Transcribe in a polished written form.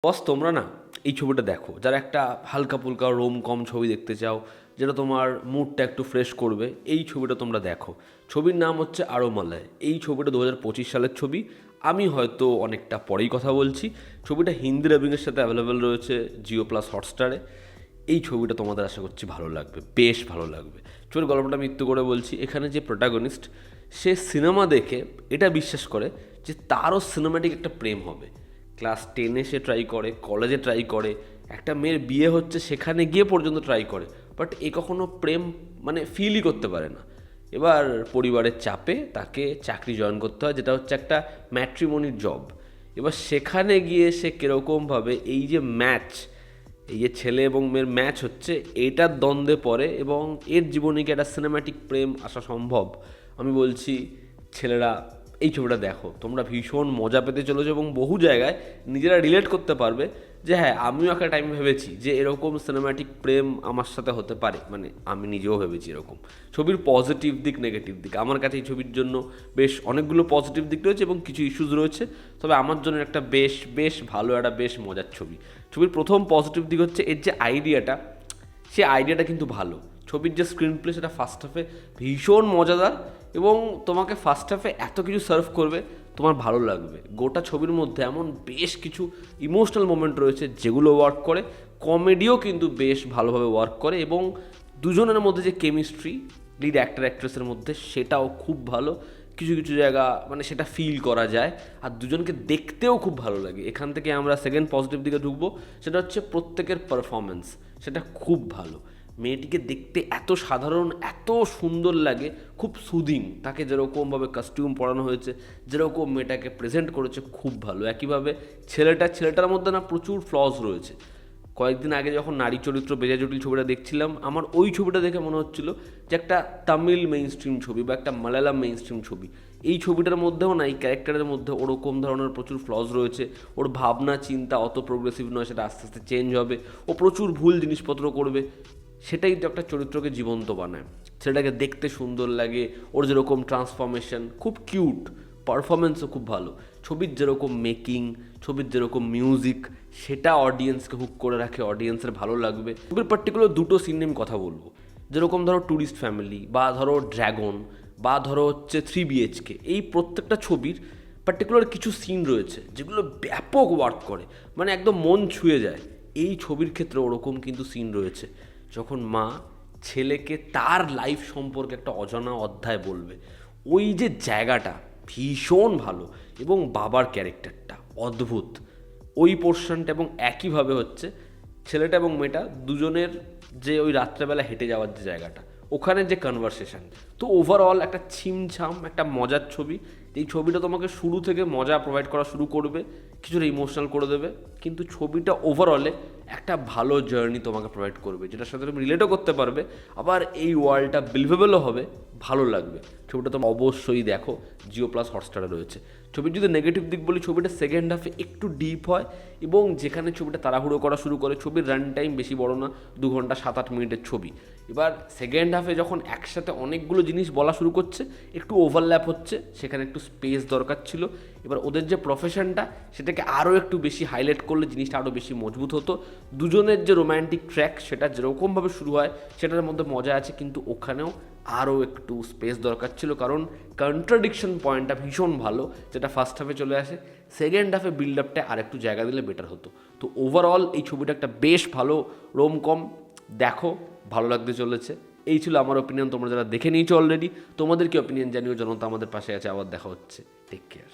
বস তোমরা না এই ছবিটা দেখো, যারা একটা হালকা ফুলকা রোম কম ছবি দেখতে চাও, যেটা তোমার মুডটা একটু ফ্রেশ করবে, এই ছবিটা তোমরা দেখো। ছবির নাম হচ্ছে আরোমালায়। এই ছবিটা 2025 সালের ছবি। আমি হয়তো অনেকটা পরেই কথা বলছি। ছবিটা হিন্দি ডাবিংয়ের সাথে অ্যাভেলেবেল রয়েছে জিও প্লাস হটস্টারে। এই ছবিটা তোমাদের আশা করছি ভালো লাগবে, বেশ ভালো লাগবে। ছবির গল্পটা মৃত্যু করে বলছি। এখানে যে প্রোটাগনিস্ট, সে সিনেমা দেখে এটা বিশ্বাস করে যে তারও সিনেমাটিক একটা প্রেম হবে। ক্লাস 10-এ সে ট্রাই করে, কলেজে ট্রাই করে, একটা মেয়ের বিয়ে হচ্ছে সেখানে গিয়ে পর্যন্ত ট্রাই করে, বাট এ কখনো প্রেম মানে ফিলই করতে পারে না। এবার পরিবারের চাপে তাকে চাকরি জয়েন করতে হয়, যেটা হচ্ছে একটা ম্যাট্রিমনির জব। এবার সেখানে গিয়ে সে কীরকমভাবে এই যে ম্যাচ, এই যে ছেলে এবং মেয়ের ম্যাচ হচ্ছে, এটার দ্বন্দ্বে পড়ে এবং এর জীবনে কি একটা সিনেম্যাটিক প্রেম আসা সম্ভব। আমি বলছি ছেলেরা এই ছবিটা দেখো, তোমরা ভীষণ মজা পেতে চলেছো এবং বহু জায়গায় নিজেরা রিলেট করতে পারবে যে হ্যাঁ, আমিও একটা টাইম ভেবেছি যে এরকম সিনেম্যাটিক প্রেম আমার সাথে হতে পারে। মানে আমি নিজেও ভেবেছি এরকম। ছবির পজিটিভ দিক, নেগেটিভ দিক, আমার কাছে এই ছবির জন্য বেশ অনেকগুলো পজিটিভ দিক রয়েছে এবং কিছু ইস্যুস রয়েছে, তবে আমার জন্য একটা বেশ বেশ ভালো, একটা বেশ মজার ছবি। ছবির প্রথম পজিটিভ দিক হচ্ছে এর যে আইডিয়াটা, সে আইডিয়াটা কিন্তু ভালো। ছবির যে স্ক্রিন প্লে, সেটা ফার্স্ট হাফে ভীষণ মজাদার এবং তোমাকে ফার্স্ট হাফে এত কিছু সার্ভ করবে, তোমার ভালো লাগবে। গোটা ছবির মধ্যে এমন বেশ কিছু ইমোশনাল মোমেন্ট রয়েছে যেগুলো ওয়ার্ক করে। কমেডিও কিন্তু বেশ ভালোভাবে ওয়ার্ক করে এবং দুজনের মধ্যে যে কেমিস্ট্রি লিড অ্যাক্টর অ্যাক্ট্রেসের মধ্যে, সেটাও খুব ভালো। কিছু কিছু জায়গা মানে সেটা ফিল করা যায়, আর দুজনকে দেখতেও খুব ভালো লাগে। এখান থেকে আমরা সেকেন্ড পজিটিভ দিকে ঢুকবো, সেটা হচ্ছে প্রত্যেকের পারফরমেন্স। সেটা খুব ভালো। মেয়েটিকে দেখতে এত সাধারণ, এত সুন্দর লাগে, খুব সুদিং। তাকে যেরকমভাবে কস্টিউম পরানো হয়েছে, যেরকম মেয়েটাকে প্রেজেন্ট করেছে, খুব ভালো। একইভাবে ছেলেটার মধ্যে না প্রচুর ফ্লস রয়েছে। কয়েকদিন আগে যখন নারী চরিত্র বেজা জটিল ছবিটা দেখছিলাম, আমার ওই ছবিটা দেখে মনে হচ্ছিল যে একটা তামিল মেইন স্ট্রিম ছবি বা একটা মালায়ালাম মেইন স্ট্রিম ছবি। এই ছবিটার মধ্যেও না, এই ক্যারেক্টারের মধ্যে ওরকম ধরনের প্রচুর ফ্লস রয়েছে। ওর ভাবনা চিন্তা অত প্রোগ্রেসিভ নয়, সেটা আস্তে আস্তে চেঞ্জ হবে। ও প্রচুর ভুল জিনিসপত্র করবে, সেটাই তো একটা চরিত্রকে জীবন্ত বানায়। সেটাকে দেখতে সুন্দর লাগে। ওর যেরকম ট্রান্সফরমেশন খুব কিউট, পারফরমেন্সও খুব ভালো। ছবির যেরকম মেকিং, ছবির যেরকম মিউজিক, সেটা অডিয়েন্সকে হুক করে রাখে, অডিয়েন্সের ভালো লাগবে। ছবির পার্টিকুলার দুটো সিন নিয়ে আমি কথা বলবো। যেরকম ধরো ট্যুরিস্ট ফ্যামিলি, বা ধরো ড্র্যাগন, বা ধরো হচ্ছে 3 BHK, এই প্রত্যেকটা ছবির পার্টিকুলার কিছু সিন রয়েছে যেগুলো ব্যাপক ওয়ার্ক করে, মানে একদম মন ছুঁয়ে যায়। এই ছবির ক্ষেত্রে ওরকম কিন্তু সিন রয়েছে, যখন মা ছেলেকে তার লাইফ সম্পর্কে একটা অজানা অধ্যায় বলবে। ওই যে জায়গাটা ভীষণ ভালো, এবং বাবার ক্যারেক্টারটা অদ্ভুত ওই পোর্শনটা। এবং একইভাবে হচ্ছে ছেলেটা এবং মেয়েটা দুজনের যে ওই রাত্রেবেলা হেঁটে যাওয়ার যে জায়গাটা, ওখানে যে কনভারসেশন। তো ওভারঅল একটা ছিমছাম একটা মজার ছবি। এই ছবিটা তোমাকে শুরু থেকে মজা প্রোভাইড করা শুরু করবে, কিছুটা ইমোশনাল করে দেবে, কিন্তু ছবিটা ওভারঅলে একটা ভালো জার্নি তোমাকে প্রোভাইড করবে, যেটার সাথে তুমি রিলেটও করতে পারবে। আবার এই ওয়ার্ল্ডটা বিলিভেবলও হবে, ভালো লাগবে। ছবিটা তোমরা অবশ্যই দেখো, জিও প্লাস হটস্টারে রয়েছে। ছবির যদি নেগেটিভ দিক বলি, ছবিটা সেকেন্ড হাফে একটু ডিপ হয় এবং যেখানে ছবিটা তাড়াহুড়ো করা শুরু করে। ছবির রান টাইম বেশি বড় না, 2 ঘন্টা 7-8 মিনিটের ছবি। এবার সেকেন্ড হাফে যখন একসাথে অনেকগুলো জিনিস বলা শুরু করছে, একটু ওভারল্যাপ হচ্ছে, সেখানে একটু স্পেস দরকার ছিল। এবার ওদের যে প্রফেশনটা, সেটাকে আরও একটু বেশি হাইলাইট করলে জিনিসটা আরও বেশি মজবুত হতো। দুজনের যে রোম্যান্টিক ট্র্যাক, সেটা যেরকমভাবে শুরু হয় সেটার মধ্যে মজা আছে, কিন্তু ওখানেও আরও একটু স্পেস দরকার ছিল, কারণ কন্ট্রাডিকশন পয়েন্টটা ভীষণ ভালো, যেটা ফার্স্ট হাফে চলে আসে। সেকেন্ড হাফে বিল্ড আপটা আর একটু জায়গা দিলে বেটার হতো। তো ওভারঅল এই ছবিটা একটা বেশ ভালো রোমকম, দেখো ভালো লাগতে চলেছে। এই ছিল আমার ওপিনিয়ন। তোমরা যারা দেখে নিয়েছো অলরেডি, তোমাদের কি ওপিনিয়ন জানিও। জনতা আমাদের পাশে আছে, আবার দেখা হচ্ছে। Take care.